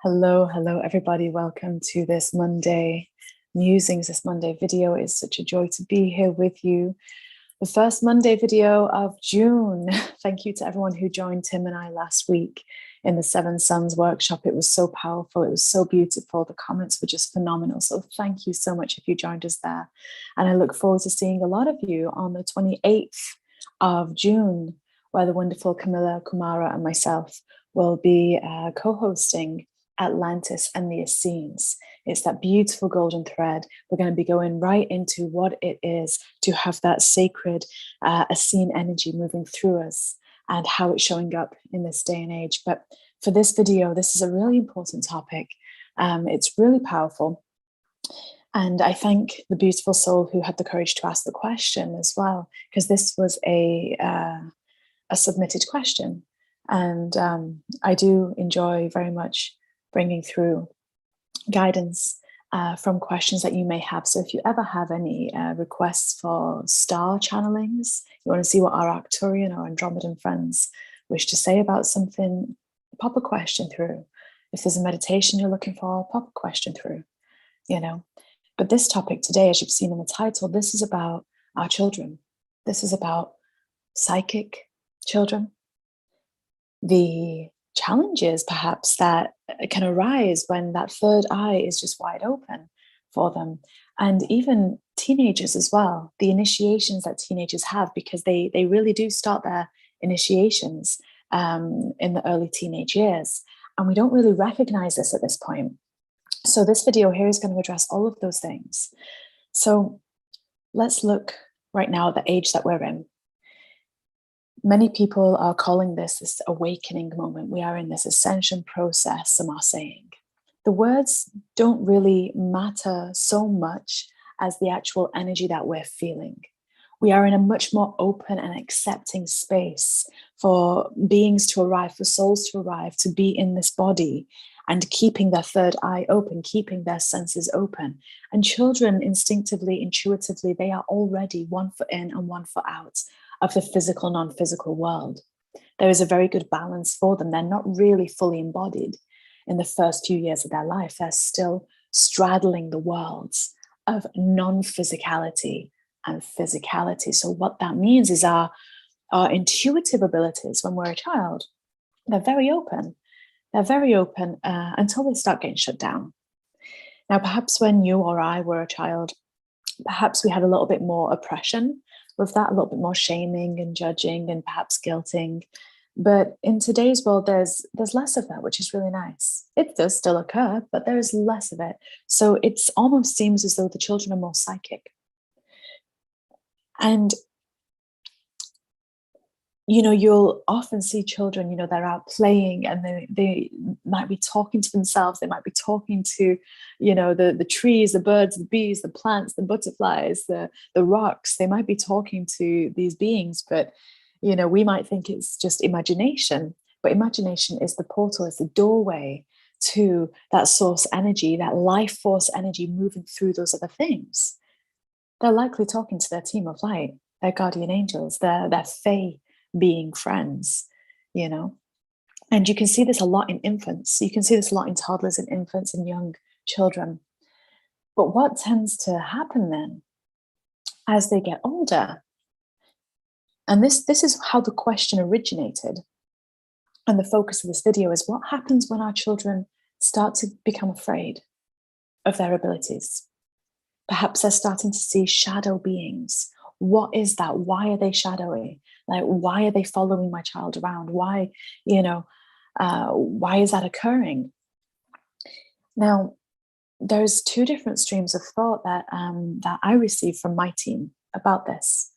Hello, everybody. Welcome to this Monday musings, this Monday video. It's such a joy to be here with you. The first Monday video of June. Thank you to everyone who joined Tim and I last week in the Seven Suns workshop. It was so powerful. It was so beautiful. The comments were just phenomenal. So thank you so much if you joined us there. And I look forward to seeing a lot of you on the 28th of June, where the wonderful Camilla Kumara and myself will be co-hosting Atlantis and the Essenes. It's that beautiful golden thread. We're going to be going right into what it is to have that sacred Essene energy moving through us and how it's showing up in this day and age. But for this video, this is a really important topic. It's really powerful. And I thank the beautiful soul who had the courage to ask the question as well, because this was a submitted question. And I do enjoy very much bringing through guidance from questions that you may have. So if you ever have any requests for star channelings, you want to see what our Arcturian or Andromedan friends wish to say about something, pop a question through. If there's a meditation you're looking for, pop a question through, you know. But this topic today, as you've seen in the title, this is about our children. This is about psychic children. The challenges perhaps that can arise when that third eye is just wide open for them, and even teenagers as well, the initiations that teenagers have, because they really do start their initiations in the early teenage years, and we don't really recognize this at this point. So this video here is going to address all of those things. So let's look right now at the age that we're in. Many people are calling this awakening moment. We are in this ascension process, some are saying. The words don't really matter so much as the actual energy that we're feeling. We are in a much more open and accepting space for beings to arrive, for souls to arrive, to be in this body and keeping their third eye open, keeping their senses open. And children instinctively, intuitively, they are already one foot in and one foot out of the physical, non-physical world. There is a very good balance for them. They're not really fully embodied in the first few years of their life. They're still straddling the worlds of non-physicality and physicality. So what that means is our intuitive abilities when we're a child, they're very open. They're very open until they start getting shut down. Now, perhaps when you or I were a child, perhaps we had a little bit more oppression with that, a little bit more shaming and judging and perhaps guilting. But in today's world, there's less of that, which is really nice. It does still occur, but there is less of it. So it almost seems as though the children are more psychic. And you'll often see children, they're out playing and they might be talking to themselves. They might be talking to, the trees, the birds, the bees, the plants, the butterflies, the rocks. They might be talking to these beings, but, we might think it's just imagination. But imagination is the portal, is the doorway to that source energy, that life force energy moving through those other things. They're likely talking to their team of light, their guardian angels, their fae being friends, and you can see this a lot in infants. You can see this a lot in toddlers and infants and young children. But what tends to happen then as they get older, and this is how the question originated, and the focus of this video is what happens when our children start to become afraid of their abilities. Perhaps they're starting to see shadow beings. What is that? Why are they shadowy? Like, why are they following my child around? Why, why is that occurring? Now, there's two different streams of thought that I received from my team about this,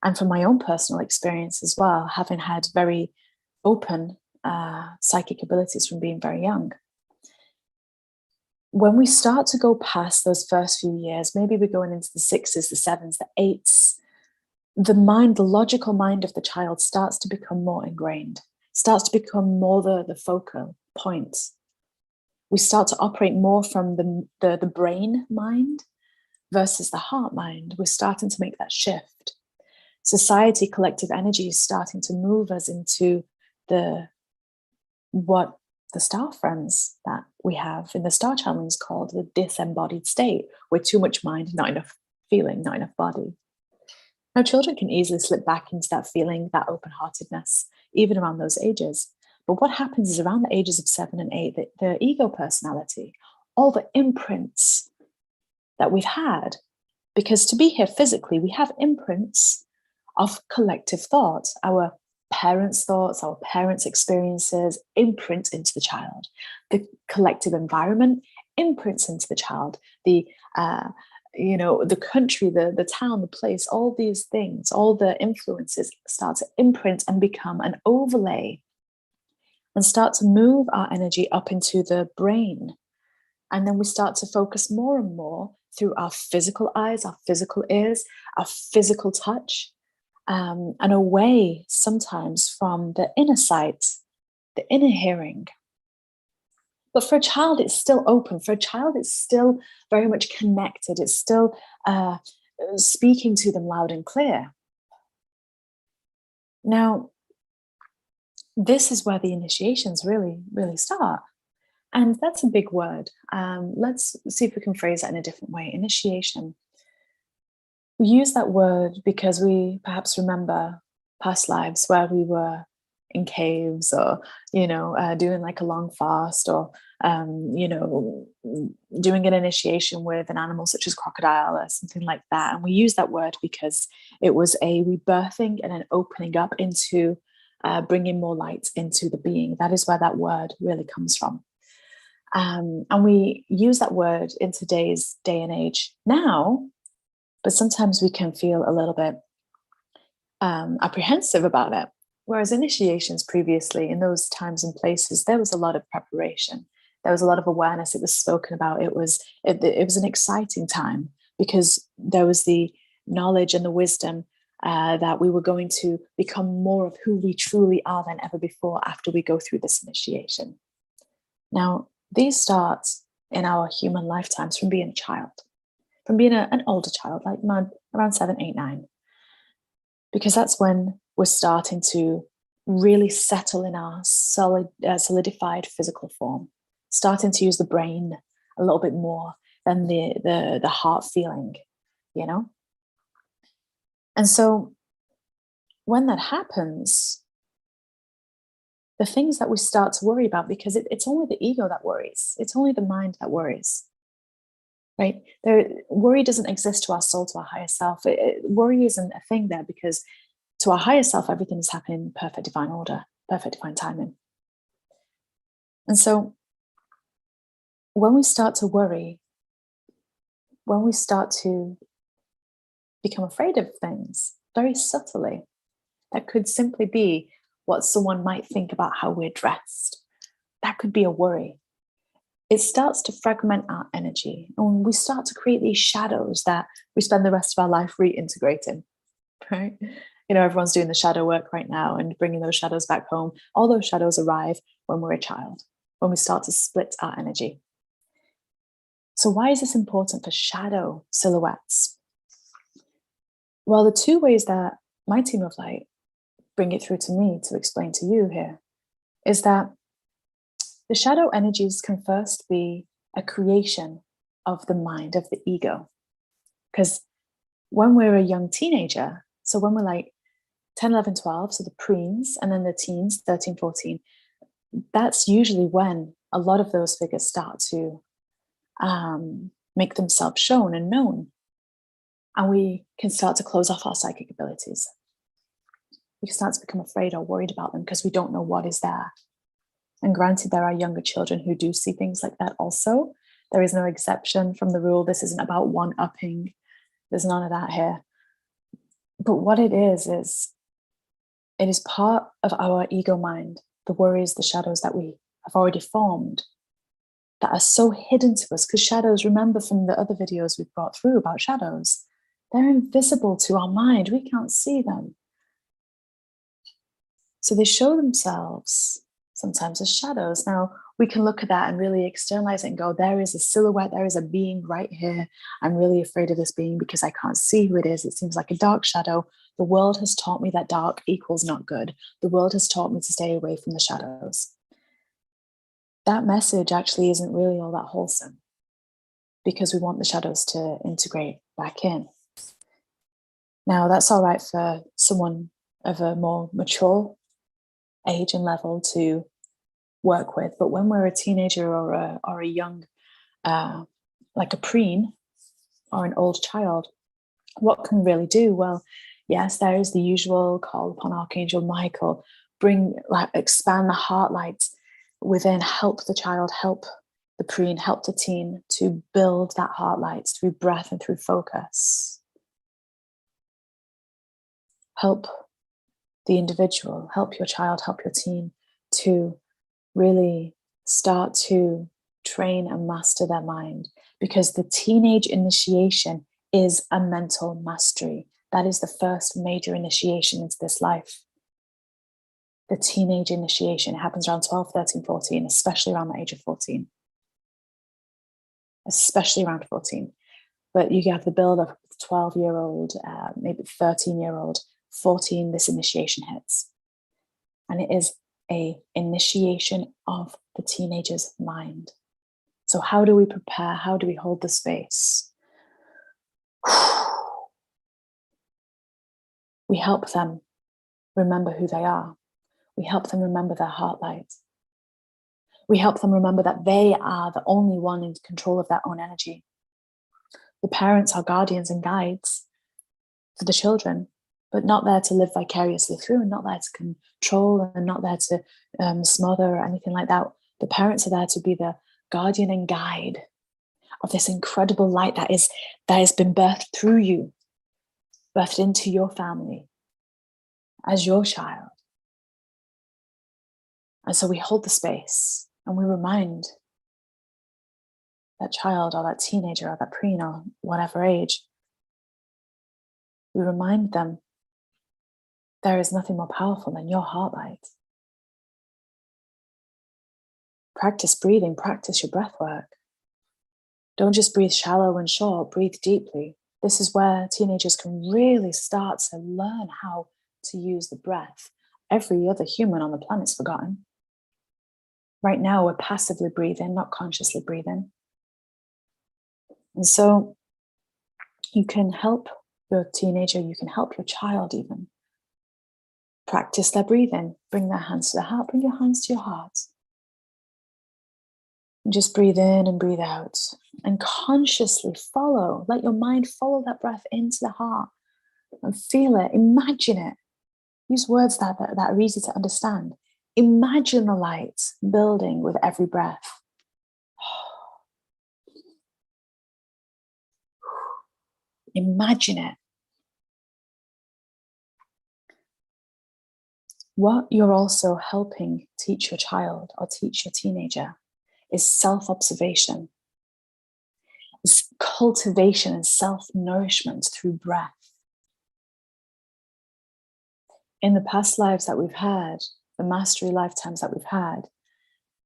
and from my own personal experience as well, having had very open psychic abilities from being very young. When we start to go past those first few years, maybe we're going into the 6s, the 7s, the 8s, the logical mind of the child starts to become more ingrained, starts to become more the focal point. We start to operate more from the brain mind versus the heart mind. We're starting to make that shift. Society, collective energy is starting to move us into what the star friends that we have in the star channel is called the disembodied state, with too much mind, not enough feeling, not enough body. Now, children can easily slip back into that feeling, that open-heartedness, even around those ages. But what happens is around the ages of 7 and 8, the ego personality, all the imprints that we've had, because to be here physically, we have imprints of collective thoughts, our parents' thoughts, our parents' experiences imprint into the child. The collective environment imprints into the child. The country, the town, the place, all these things, all the influences start to imprint and become an overlay and start to move our energy up into the brain. And then we start to focus more and more through our physical eyes, our physical ears, our physical touch, and away sometimes from the inner sight, the inner hearing. But for a child, it's still open. For a child, it's still very much connected. It's still speaking to them loud and clear. Now, this is where the initiations really, really start. And that's a big word. Let's see if we can phrase that in a different way. Initiation. We use that word because we perhaps remember past lives where we were in caves or, doing like a long fast or, doing an initiation with an animal such as crocodile or something like that. And we use that word because it was a rebirthing and an opening up into bringing more light into the being. That is where that word really comes from. And we use that word in today's day and age now, but sometimes we can feel a little bit apprehensive about it. Whereas initiations previously, in those times and places, there was a lot of preparation. There was a lot of awareness. It was spoken about. It was an exciting time because there was the knowledge and the wisdom that we were going to become more of who we truly are than ever before after we go through this initiation. Now, these start in our human lifetimes from being a child, from being an older child, like around 7, 8, 9. Because that's when we're starting to really settle in our solidified physical form, starting to use the brain a little bit more than the heart feeling, And so when that happens, the things that we start to worry about, because it's only the ego that worries, it's only the mind that worries, right? Worry doesn't exist to our soul, to our higher self. Worry isn't a thing there because to our higher self, everything is happening in perfect divine order, perfect divine timing. And so when we start to worry, when we start to become afraid of things very subtly, that could simply be what someone might think about how we're dressed. That could be a worry. It starts to fragment our energy, and we start to create these shadows that we spend the rest of our life reintegrating, right? Everyone's doing the shadow work right now and bringing those shadows back home. All those shadows arrive when we're a child, when we start to split our energy. So why is this important for shadow silhouettes? Well, the two ways that my team of light bring it through to me to explain to you here is that the shadow energies can first be a creation of the mind, of the ego. Because when we're a young teenager, so when we're like 10, 11, 12, so the preens, and then the teens, 13, 14, that's usually when a lot of those figures start to make themselves shown and known. And we can start to close off our psychic abilities. We can start to become afraid or worried about them because we don't know what is there. And granted, there are younger children who do see things like that also. There is no exception from the rule. This isn't about one-upping. There's none of that here. But what it is it is part of our ego mind, the worries, the shadows that we have already formed that are so hidden to us. Because shadows, remember from the other videos we've brought through about shadows, they're invisible to our mind. We can't see them. So they show themselves sometimes as shadows. Now, we can look at that and really externalize it and go, there is a silhouette, there is a being right here. I'm really afraid of this being because I can't see who it is. It seems like a dark shadow. The world has taught me that dark equals not good. The world has taught me to stay away from the shadows. that message actually isn't really all that wholesome, because we want the shadows to integrate back in. Now, that's all right for someone of a more mature age and level to work with, but when we're a teenager or a young, like a preen or an old child, what can we really do? Well, yes, there is the usual call upon Archangel Michael, expand the heart light within, help the child, help the preen, help the teen to build that heart light through breath and through focus. Help the individual, help your child, help your teen to really start to train and master their mind, because the teenage initiation is a mental mastery. That is the first major initiation into this life. The teenage initiation happens around 12, 13, 14, especially around the age of 14. Especially around 14. But you have the build of 12-year-old, maybe 13-year-old, 14, this initiation hits. And it is a initiation of the teenager's mind. So how do we prepare? How do we hold the space? We help them remember who they are. We help them remember their heart light. We help them remember that they are the only one in control of their own energy. The parents are guardians and guides for the children, but not there to live vicariously through, and not there to control, and not there to smother or anything like that. The parents are there to be the guardian and guide of this incredible light that has been birthed through you, birthed into your family as your child. And so we hold the space and we remind that child or that teenager or that preen or whatever age, we remind them there is nothing more powerful than your heart light. Practice breathing, practice your breath work. Don't just breathe shallow and short, breathe deeply. This is where teenagers can really start to learn how to use the breath. Every other human on the planet's forgotten. Right now, we're passively breathing, not consciously breathing. And so you can help your teenager, you can help your child even. Practice their breathing. Bring their hands to the heart, bring your hands to your heart. And just breathe in and breathe out. And consciously follow, let your mind follow that breath into the heart and feel it, imagine it. Use words that are easy to understand. Imagine the light building with every breath. Imagine it. What you're also helping teach your child or teach your teenager is self-observation. It's cultivation and self-nourishment through breath. In the past lives that we've had, the mastery lifetimes that we've had,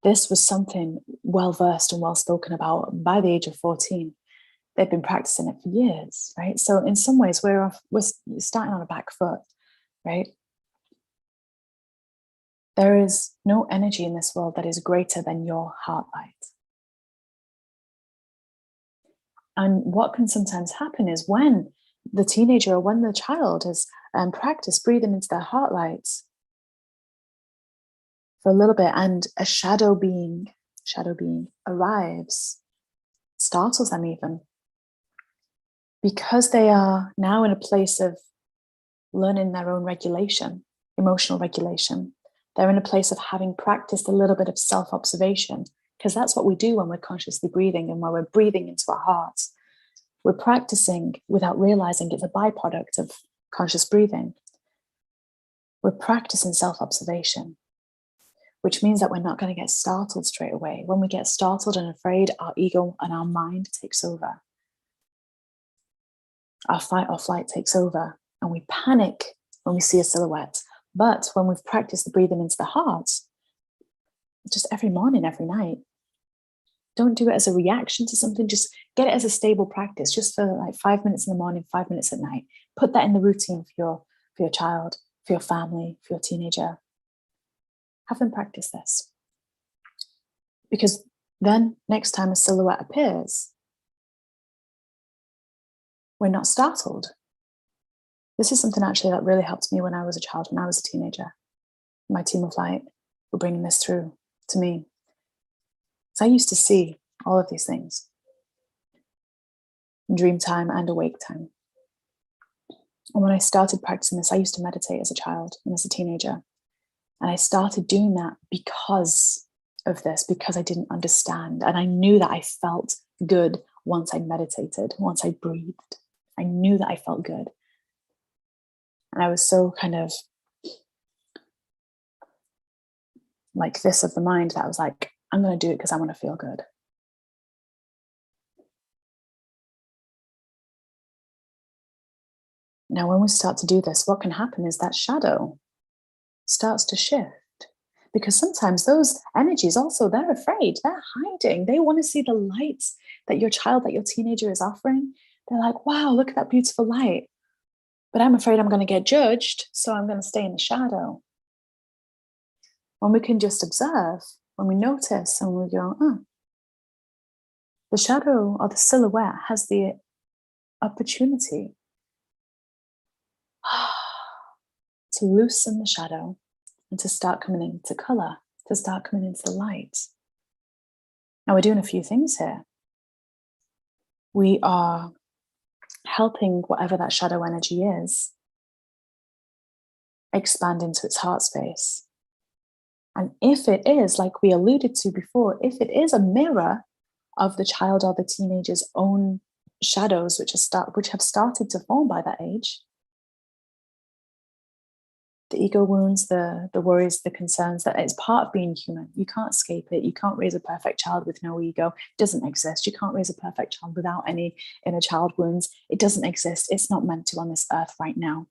this was something well-versed and well-spoken about. By the age of 14, they've been practicing it for years, right? So in some ways, we're starting on a back foot, right? There is no energy in this world that is greater than your heart light. And what can sometimes happen is when the teenager or when the child has practiced breathing into their heart lights for a little bit, and a shadow being arrives, startles them even, because they are now in a place of learning their own regulation, emotional regulation. They're in a place of having practiced a little bit of self-observation, because that's what we do when we're consciously breathing and when we're breathing into our hearts. We're practicing without realizing it's a byproduct of conscious breathing. We're practicing self-observation, which means that we're not going to get startled straight away. When we get startled and afraid, our ego and our mind takes over. Our fight or flight takes over, and we panic when we see a silhouette. But when we've practiced the breathing into the heart, just every morning, every night, don't do it as a reaction to something. Just get it as a stable practice, just for like 5 minutes in the morning, 5 minutes at night. Put that in the routine for your child, for your family, for your teenager. Have them practice this. Because then next time a silhouette appears, we're not startled. This is something actually that really helped me when I was a child, when I was a teenager. My team of light were bringing this through to me. So I used to see all of these things in dream time and awake time. And when I started practicing this, I used to meditate as a child and as a teenager. And I started doing that because of this, because I didn't understand. And I knew that I felt good once I meditated, once I breathed. I knew that I felt good. And I was so kind of like this of the mind that I was like, I'm going to do it because I want to feel good. Now, when we start to do this, what can happen is that shadow starts to shift, because sometimes those energies also, they're afraid, they're hiding. They want to see the lights that your child, that your teenager is offering. They're like, wow, look at that beautiful light. But I'm afraid I'm going to get judged, so I'm going to stay in the shadow. When we can just observe, when we notice and we go, oh, the shadow or the silhouette has the opportunity to loosen the shadow and to start coming into color, to start coming into the light. Now, we're doing a few things here. We are helping whatever that shadow energy is expand into its heart space. And if it is, like we alluded to before, if it is a mirror of the child or the teenager's own shadows, which have started to form by that age, the ego wounds, the worries, the concerns, that it's part of being human. You can't escape it. You can't raise a perfect child with no ego. It doesn't exist. You can't raise a perfect child without any inner child wounds. It doesn't exist. It's not meant to on this earth right now.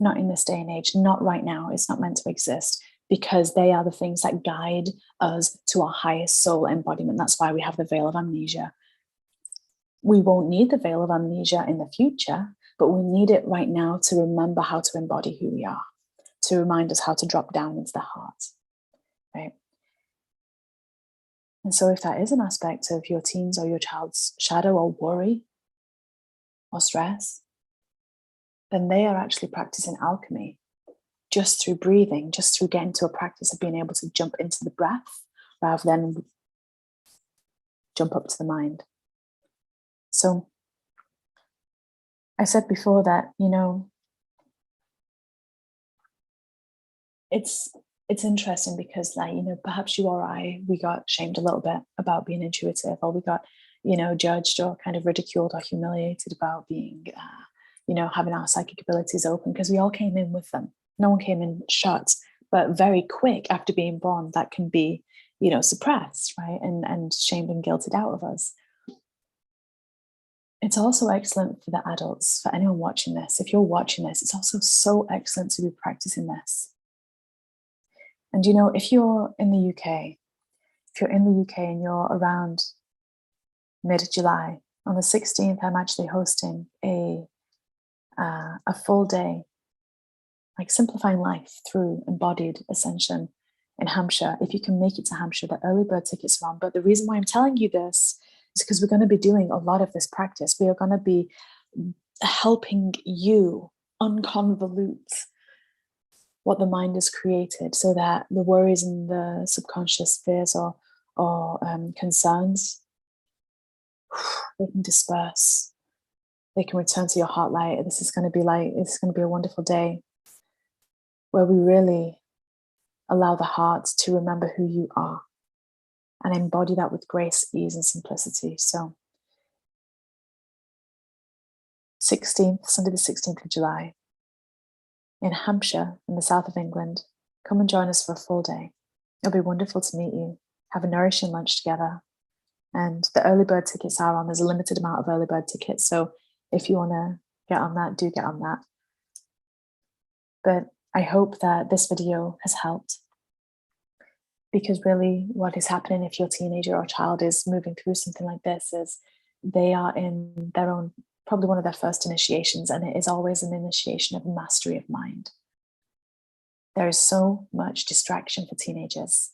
Not in this day and age. Not right now. It's not meant to exist, because they are the things that guide us to our highest soul embodiment. That's why we have the veil of amnesia. We won't need the veil of amnesia in the future, but we need it right now to remember how to embody who we are, to remind us how to drop down into the heart, right? And so if that is an aspect of your teen's or your child's shadow or worry or stress, then they are actually practicing alchemy just through breathing, just through getting to a practice of being able to jump into the breath rather than jump up to the mind. So I said before that, it's interesting because, like, perhaps you or I, we got shamed a little bit about being intuitive, or we got, judged or kind of ridiculed or humiliated about being, having our psychic abilities open, because we all came in with them. No one came in shut, but very quick after being born, that can be, suppressed, right? And shamed and guilted out of us. It's also excellent for the adults, for anyone watching this. If you're watching this, it's also so excellent to be practicing this. And if you're in the UK, and you're around mid-July, on the 16th, I'm actually hosting a full day, like simplifying life through embodied ascension in Hampshire. If you can make it to Hampshire, the early bird tickets are on. But the reason why I'm telling you this is because we're going to be doing a lot of this practice. We are going to be helping you unconvolute what the mind has created, so that the worries and the subconscious fears or concerns, they can disperse. They can return to your heart light. This is going to be a wonderful day where we really allow the heart to remember who you are and embody that with grace, ease, and simplicity. So 16th, Sunday the 16th of July, in Hampshire, in the south of England. Come and join us for a full day. It'll be wonderful to meet you, have a nourishing lunch together. And the early bird tickets are on. There's a limited amount of early bird tickets. So if you want to get on that, do get on that. But I hope that this video has helped, because really what is happening if your teenager or child is moving through something like this is they are in their own, probably one of their first initiations, and it is always an initiation of mastery of mind. There is so much distraction for teenagers.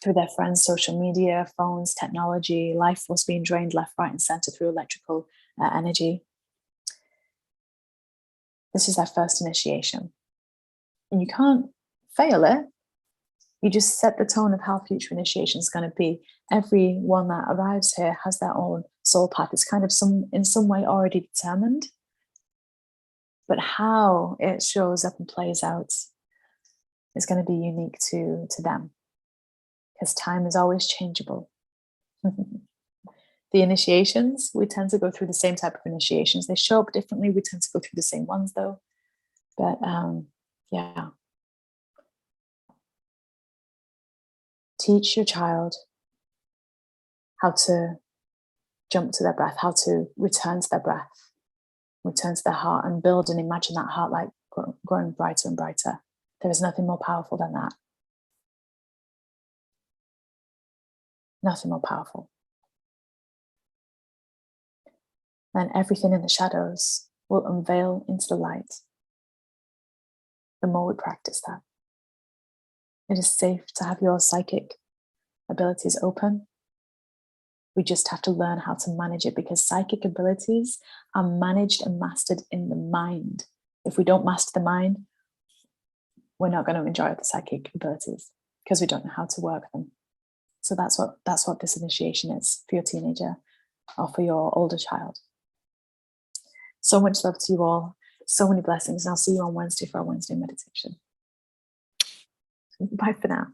through their friends, social media, phones, technology, life force being drained left, right, and center through electrical energy. This is their first initiation. And you can't fail it. You just set the tone of how future initiation is going to be. Everyone that arrives here has their own soul path. It's kind of in some way already determined. But how it shows up and plays out is going to be unique to them. Because time is always changeable. The initiations, we tend to go through the same type of initiations. They show up differently. We tend to go through the same ones though. But yeah. Teach your child how to jump to their breath, how to return to their breath, return to their heart, and build and imagine that heart light growing brighter and brighter. There is nothing more powerful than that. Nothing more powerful. Then everything in the shadows will unveil into the light. The more we practice that. It is safe to have your psychic abilities open. We just have to learn how to manage it, because psychic abilities are managed and mastered in the mind. If we don't master the mind, we're not going to enjoy the psychic abilities because we don't know how to work them. So that's what this initiation is for your teenager or for your older child. So much love to you all. So many blessings. And I'll see you on Wednesday for our Wednesday meditation. Bye for now.